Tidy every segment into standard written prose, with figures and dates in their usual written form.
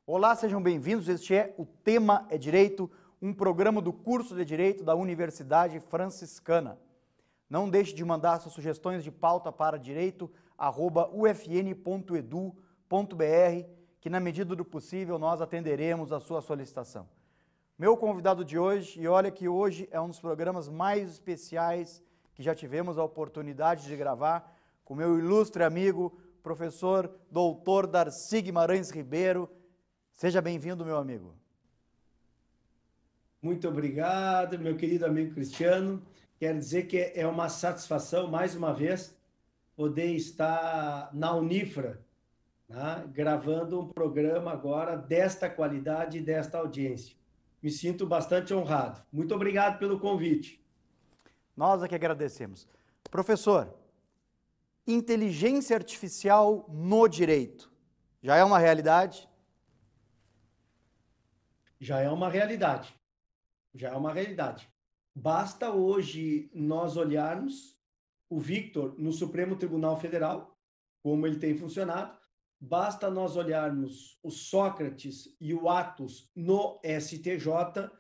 Olá, sejam bem-vindos. Este é o Tema é Direito, um programa do curso de Direito da Universidade Franciscana. Não deixe de mandar suas sugestões de pauta para direito@ufn.edu.br, que na medida do possível nós atenderemos a sua solicitação. Meu convidado de hoje, e olha que hoje é um dos programas mais especiais que já tivemos a oportunidade de gravar, com meu ilustre amigo, professor doutor Darcy Guimarães Ribeiro. Seja bem-vindo, meu amigo. Muito obrigado, meu querido amigo Cristiano. Quero dizer que é uma satisfação, mais uma vez, poder estar na Unifra, né, gravando um programa agora desta qualidade e desta audiência. Me sinto bastante honrado. Muito obrigado pelo convite. Nós é que agradecemos. Professor, inteligência artificial no direito, já é uma realidade? Já é uma realidade. Já é uma realidade. Basta hoje nós olharmos o Victor no Supremo Tribunal Federal, como ele tem funcionado, basta nós olharmos o Sócrates e o Atos no STJ,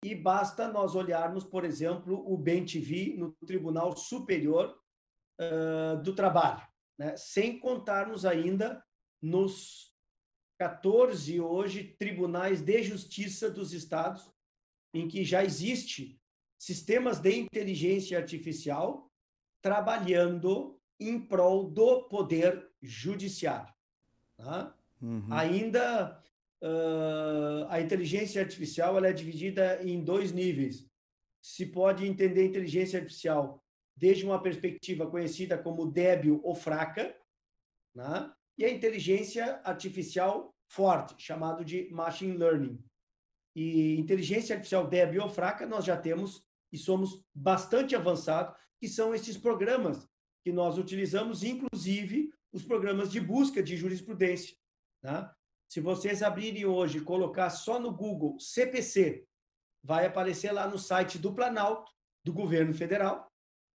e basta nós olharmos, por exemplo, o Bem-TV no Tribunal Superior do Trabalho, né? Sem contarmos ainda nos 14 hoje tribunais de justiça dos estados, em que já existe sistemas de inteligência artificial trabalhando em prol do poder judiciário. Tá? Ainda a inteligência artificial ela é dividida em dois níveis. Se pode entender a inteligência artificial desde uma perspectiva conhecida como débil ou fraca, né? E a inteligência artificial forte, chamado de machine learning. E inteligência artificial débil ou fraca, nós já temos e somos bastante avançados, que são esses programas que nós utilizamos, inclusive os programas de busca de jurisprudência. Né? Se vocês abrirem hoje e colocar só no Google CPC, vai aparecer lá no site do Planalto, do governo federal.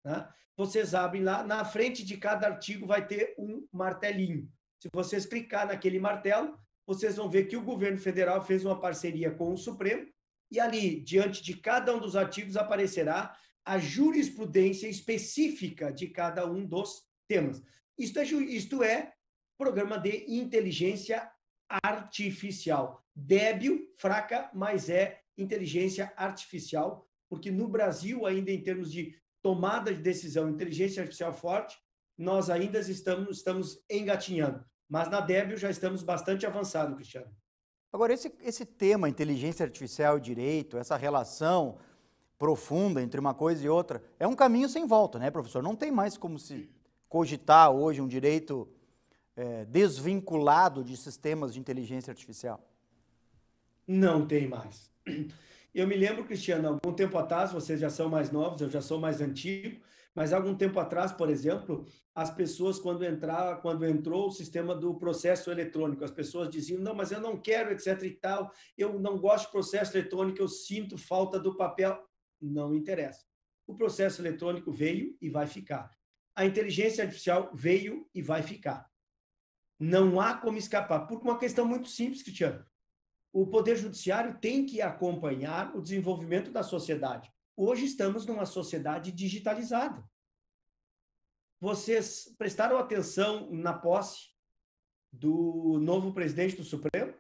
Né? Vocês abrem lá, na frente de cada artigo vai ter um martelinho. Se vocês clicar naquele martelo, vocês vão ver que o governo federal fez uma parceria com o Supremo e ali, diante de cada um dos artigos, aparecerá a jurisprudência específica de cada um dos temas. Isto é programa de inteligência artificial. Débil, fraca, mas é inteligência artificial, porque no Brasil, ainda em termos de tomada de decisão, inteligência artificial forte, nós ainda estamos engatinhando. Mas na débil já estamos bastante avançados, Cristiano. Agora, esse tema, inteligência artificial e direito, essa relação profunda entre uma coisa e outra, é um caminho sem volta, né, professor? Não tem mais como se cogitar hoje um direito desvinculado de sistemas de inteligência artificial. Não tem mais. Eu me lembro, Cristiano, algum tempo atrás, vocês já são mais novos, eu já sou mais antigo, mas algum tempo atrás, por exemplo, as pessoas, quando entrou o sistema do processo eletrônico, as pessoas diziam, não, mas eu não quero, etc e tal, eu não gosto de processo eletrônico, eu sinto falta do papel. Não interessa. O processo eletrônico veio e vai ficar. A inteligência artificial veio e vai ficar. Não há como escapar, por uma questão muito simples, Cristiano. O Poder Judiciário tem que acompanhar o desenvolvimento da sociedade. Hoje estamos numa sociedade digitalizada. Vocês prestaram atenção na posse do novo presidente do Supremo?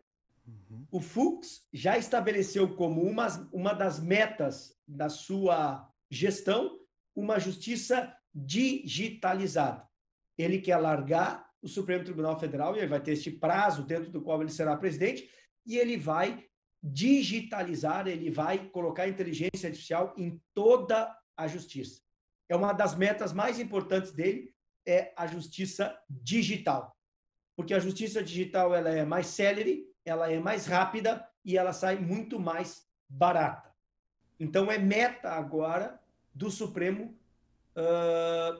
O Fux já estabeleceu como uma das metas da sua gestão uma justiça digitalizada. Ele quer largar o Supremo Tribunal Federal, e ele vai ter este prazo dentro do qual ele será presidente, e ele vai digitalizar, ele vai colocar inteligência artificial em toda a justiça. É uma das metas mais importantes dele, é a justiça digital. Porque a justiça digital ela é mais célere, ela é mais rápida e ela sai muito mais barata. Então, é meta agora do Supremo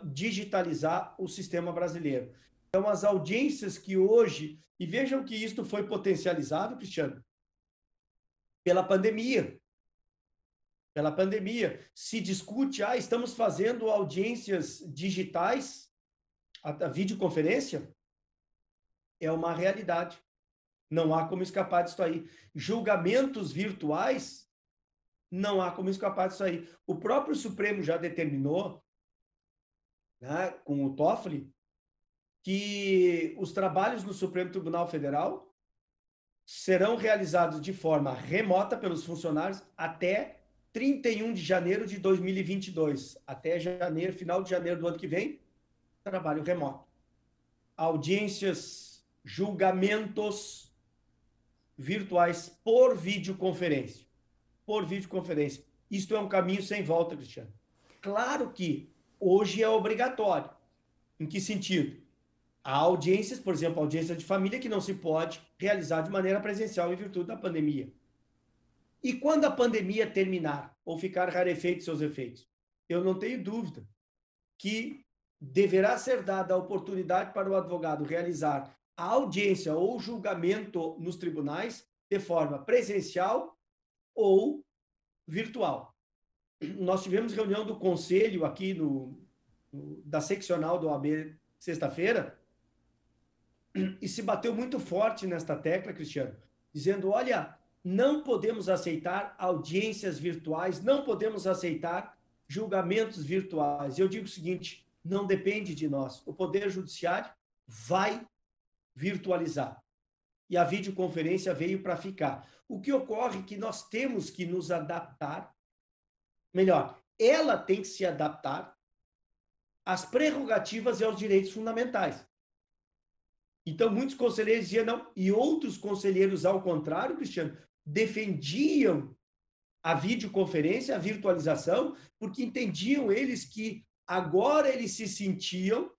digitalizar o sistema brasileiro. Então, as audiências que hoje... E vejam que isto foi potencializado, Cristiano, pela pandemia. Pela pandemia. Se discute, estamos fazendo audiências digitais, a videoconferência, é uma realidade. Não há como escapar disso aí. Julgamentos virtuais, não há como escapar disso aí. O próprio Supremo já determinou, né, com o Toffoli, que os trabalhos no Supremo Tribunal Federal serão realizados de forma remota pelos funcionários até 31 de janeiro de 2022. Até janeiro, final de janeiro do ano que vem, trabalho remoto. Audiências, julgamentos virtuais por videoconferência. Por videoconferência. Isto é um caminho sem volta, Cristiano. Claro que hoje é obrigatório. Em que sentido? Há audiências, por exemplo, audiência de família, que não se pode realizar de maneira presencial em virtude da pandemia. E quando a pandemia terminar, ou ficar rarefeito seus efeitos, eu não tenho dúvida que deverá ser dada a oportunidade para o advogado realizar a audiência ou julgamento nos tribunais de forma presencial ou virtual. Nós tivemos reunião do conselho aqui da seccional do OAB sexta-feira, e se bateu muito forte nesta tecla, Cristiano, dizendo, olha, não podemos aceitar audiências virtuais, não podemos aceitar julgamentos virtuais. Eu digo o seguinte, não depende de nós. O Poder Judiciário vai virtualizar. E a videoconferência veio para ficar. O que ocorre é que nós temos que nos adaptar, melhor, ela tem que se adaptar às prerrogativas e aos direitos fundamentais. Então, muitos conselheiros diziam não, e outros conselheiros, ao contrário, Cristiano, defendiam a videoconferência, a virtualização, porque entendiam eles que agora eles se sentiam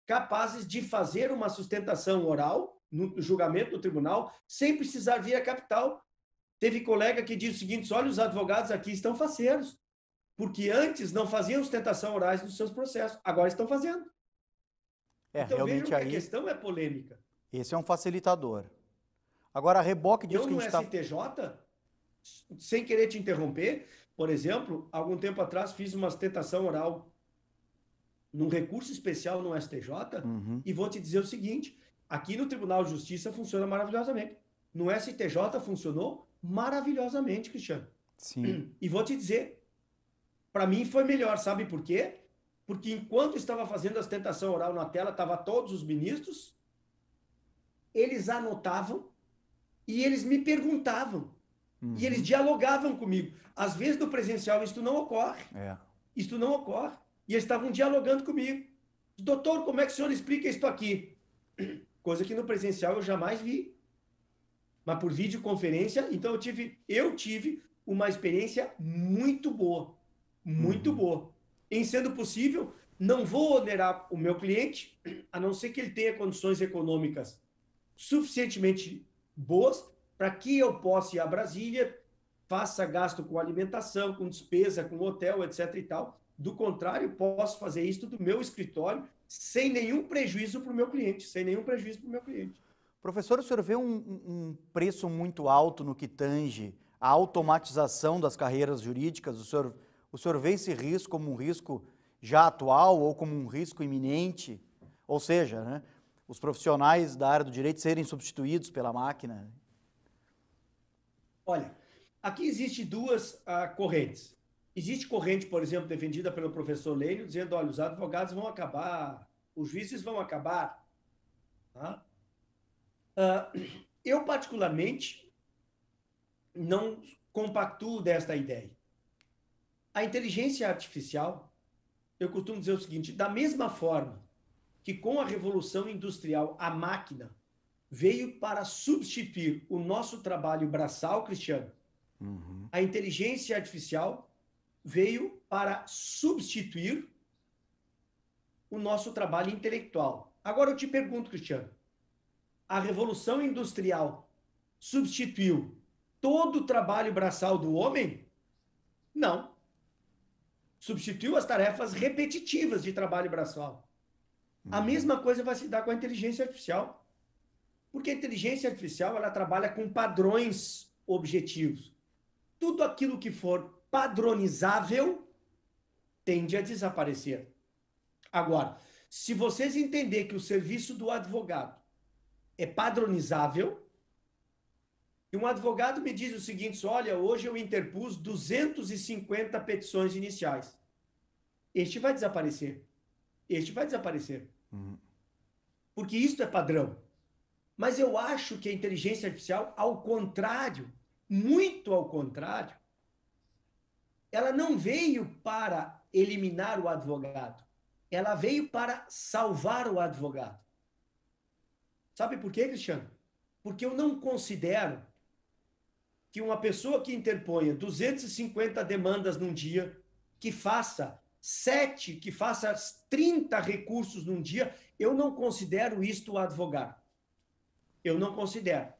capazes de fazer uma sustentação oral no julgamento do tribunal sem precisar vir à capital. Teve colega que disse o seguinte, olha, os advogados aqui estão faceiros, porque antes não faziam sustentação orais nos seus processos, agora estão fazendo. Então, realmente vejam que aí, a questão é polêmica. esse é um facilitador. Agora, a reboque disso que a gente está... Eu no STJ, sem querer te interromper, por exemplo, algum tempo atrás fiz uma sustentação oral num recurso especial no STJ, e vou te dizer o seguinte, aqui no Tribunal de Justiça funciona maravilhosamente. No STJ funcionou maravilhosamente, Cristiano. Sim. E vou te dizer, para mim foi melhor, sabe por quê? Porque enquanto estava fazendo a sustentação oral na tela, estavam todos os ministros, eles anotavam e eles me perguntavam. E eles dialogavam comigo. Às vezes no presencial isso não ocorre. Isso não ocorre. E eles estavam dialogando comigo. Doutor, como é que o senhor explica isso aqui? Coisa que no presencial eu jamais vi. Mas por videoconferência, então eu tive uma experiência muito boa. Muito boa. Em sendo possível, não vou onerar o meu cliente, a não ser que ele tenha condições econômicas suficientemente boas para que eu possa ir a Brasília, faça gasto com alimentação, com despesa, com hotel, etc. e tal. Do contrário, posso fazer isso do meu escritório sem nenhum prejuízo para o meu cliente, sem nenhum prejuízo para o meu cliente. Professor, o senhor vê um preço muito alto no que tange a automatização das carreiras jurídicas? O senhor vê esse risco como um risco já atual ou como um risco iminente? Ou seja, né, os profissionais da área do direito serem substituídos pela máquina? Olha, aqui existe duas correntes. Existe corrente, por exemplo, defendida pelo professor Lênio, dizendo, olha, os advogados vão acabar, os juízes vão acabar. Tá? Eu, particularmente, não compactuo desta ideia. A inteligência artificial, eu costumo dizer o seguinte, da mesma forma que com a Revolução Industrial a máquina veio para substituir o nosso trabalho braçal, Cristiano, a inteligência artificial veio para substituir o nosso trabalho intelectual. Agora eu te pergunto, Cristiano, a Revolução Industrial substituiu todo o trabalho braçal do homem? Não. Substituiu as tarefas repetitivas de trabalho braçal. A mesma coisa vai se dar com a inteligência artificial. Porque a inteligência artificial, ela trabalha com padrões objetivos. Tudo aquilo que for padronizável tende a desaparecer. Agora, se vocês entenderem que o serviço do advogado é padronizável, E um advogado me diz o seguinte: olha, hoje eu interpus 250 petições iniciais. Este vai desaparecer. Este vai desaparecer. Porque isto é padrão. Mas eu acho que a inteligência artificial, ao contrário, muito ao contrário, ela não veio para eliminar o advogado. Ela veio para salvar o advogado. Sabe por quê, Cristiano? Porque eu não considero que uma pessoa que interponha 250 demandas num dia, que faça 30 recursos num dia, eu não considero isto o advogado. Eu não considero.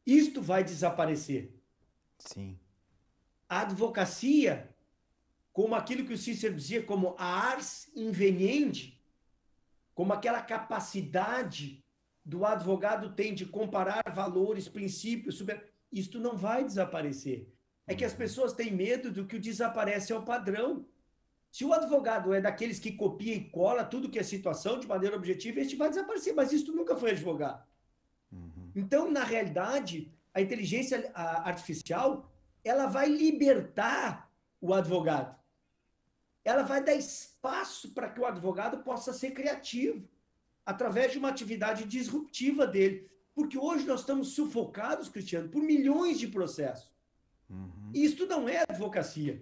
Isto vai desaparecer. Sim. A advocacia, como aquilo que o Cícero dizia, como a ars inveniendi, como aquela capacidade do advogado tem de comparar valores, princípios, isto não vai desaparecer. É que as pessoas têm medo do que o desaparece é o padrão. Se o advogado é daqueles que copia e cola tudo que é situação de maneira objetiva, este vai desaparecer, mas isso nunca foi advogado. Então, na realidade, a inteligência artificial, ela vai libertar o advogado. Ela vai dar espaço para que o advogado possa ser criativo, através de uma atividade disruptiva dele. Porque hoje nós estamos sufocados, Cristiano, por milhões de processos. E isto não é advocacia.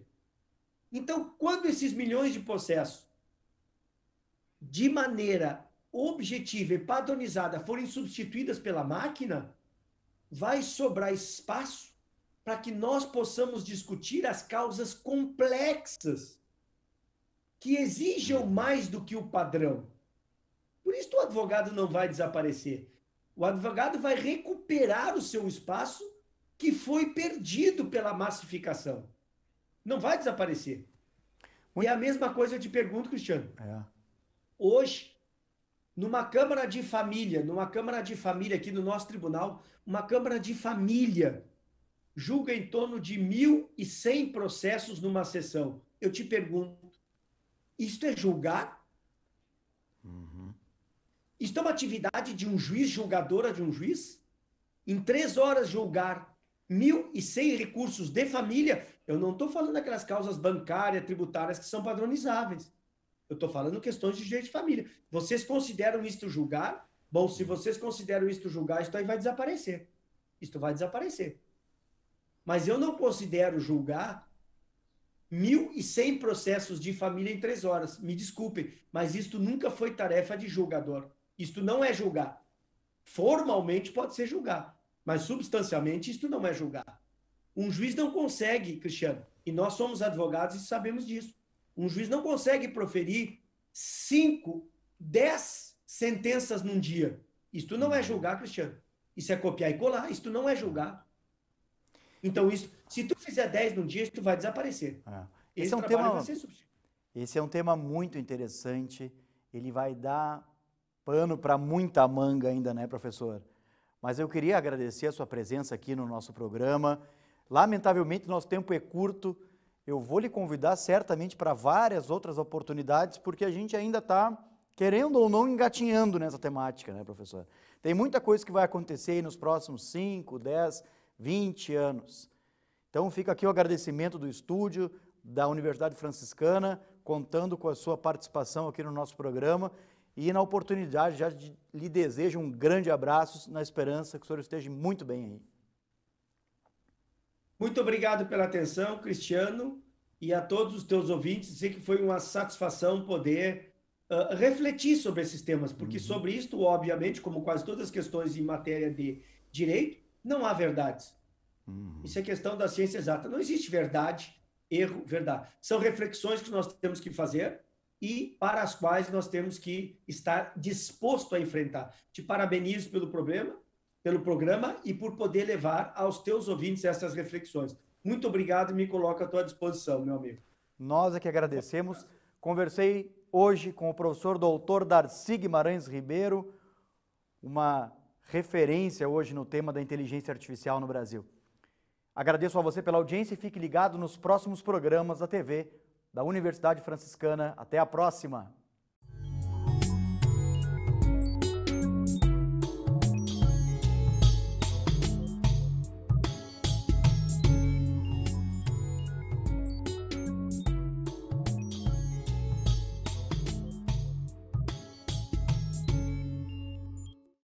Então, quando esses milhões de processos, de maneira objetiva e padronizada, forem substituídas pela máquina, vai sobrar espaço para que nós possamos discutir as causas complexas que exijam mais do que o padrão. Por isso o advogado não vai desaparecer. O advogado vai recuperar o seu espaço que foi perdido pela massificação. Não vai desaparecer. E é a mesma coisa eu te pergunto, Cristiano. Hoje, numa Câmara de Família aqui no nosso tribunal, uma Câmara de Família julga em torno de 1.100 processos numa sessão. Eu te pergunto, isto é julgar? Isto é uma atividade de um juiz, julgadora de um juiz? Em 3 horas julgar 1.100 recursos de família, eu não estou falando daquelas causas bancárias, tributárias que são padronizáveis. Eu estou falando questões de direito de família. Vocês consideram isto julgar? Bom, se vocês consideram isto julgar, isto aí vai desaparecer. Isto vai desaparecer. Mas eu não considero julgar 1.100 processos de família em 3 horas. Me desculpem, mas isto nunca foi tarefa de julgador. Isto não é julgar. Formalmente pode ser julgar, mas substancialmente isto não é julgar. Um juiz não consegue, Cristiano, e nós somos advogados e sabemos disso, um juiz não consegue proferir 5, 10 sentenças num dia. Isto não é julgar, Cristiano. Isso é copiar e colar, isto não é julgar. Então, isso, se tu fizer 10 num dia, isso vai desaparecer. Esse é um tema, vai ser substituído. Esse é um tema muito interessante, ele vai dar pano para muita manga ainda, né, professor? Mas eu queria agradecer a sua presença aqui no nosso programa. Lamentavelmente, nosso tempo é curto. Eu vou lhe convidar certamente para várias outras oportunidades, porque a gente ainda está, querendo ou não, engatinhando nessa temática, né, professor? Tem muita coisa que vai acontecer aí nos próximos 5, 10, 20 anos. Então, fica aqui o agradecimento do estúdio, da Universidade Franciscana, contando com a sua participação aqui no nosso programa. E na oportunidade, já lhe desejo um grande abraço, na esperança que o senhor esteja muito bem aí. Muito obrigado pela atenção, Cristiano, e a todos os teus ouvintes. Dizer que foi uma satisfação poder refletir sobre esses temas, porque sobre isto, obviamente, como quase todas as questões em matéria de direito, não há verdades. Isso é questão da ciência exata. Não existe verdade, erro, verdade. São reflexões que nós temos que fazer e para as quais nós temos que estar disposto a enfrentar. Te parabenizo pelo programa e por poder levar aos teus ouvintes essas reflexões. Muito obrigado e me coloco à tua disposição, meu amigo. Nós é que agradecemos. Conversei hoje com o professor doutor Darcy Guimarães Ribeiro, uma referência hoje no tema da inteligência artificial no Brasil. Agradeço a você pela audiência e fique ligado nos próximos programas da TV da Universidade Franciscana. Até a próxima!